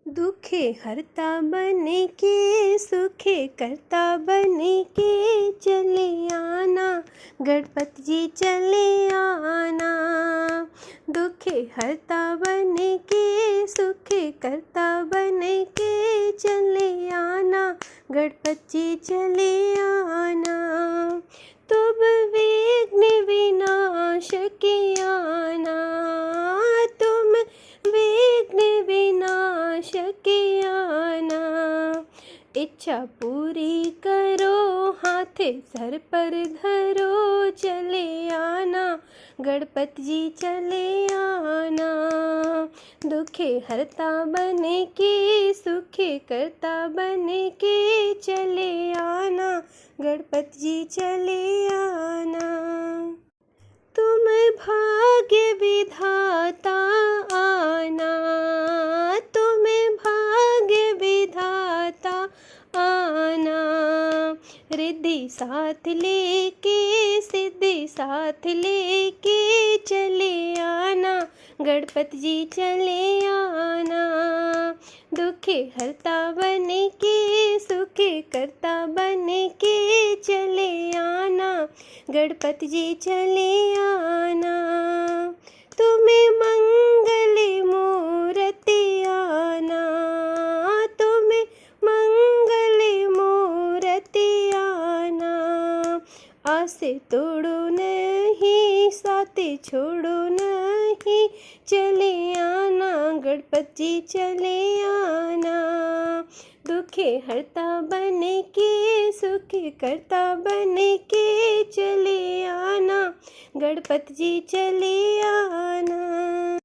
दुखे हरता बन के सुखे करता बन के चले आना गणपति जी चले आना। दुखे हरता बन के सुखे करता बन के चले आना गणपति जी चले आना। तुम विघ्न विनाश के आना, तुम विघ्न विनाश के आना। इच्छा पूरी करो हाथे सर पर धरो चले आना गणपति जी चले आना। दुखे हरता बन के सुखे करता बन के चले आना गणपति जी चले आना। तुम भाग्य विधाता आना, तुम भाग्य विधाता आना। रिद्धि साथ लेके सिद्धि साथ लेके चले आना गणपति जी चले आना। दुखे हरता बन के सुखे करता बन के चले आना गणपति जी चले आना। तुम्हें मंगल मूर्ति आना, तुम्हें मंगल मूर्ति आना। आसे तोड़ो नहीं साथे छोड़ो नहीं चले आना गणपति जी चले आना। दुखे हरता बन के सुखे करता बन के चले आना गणपति जी चले आना।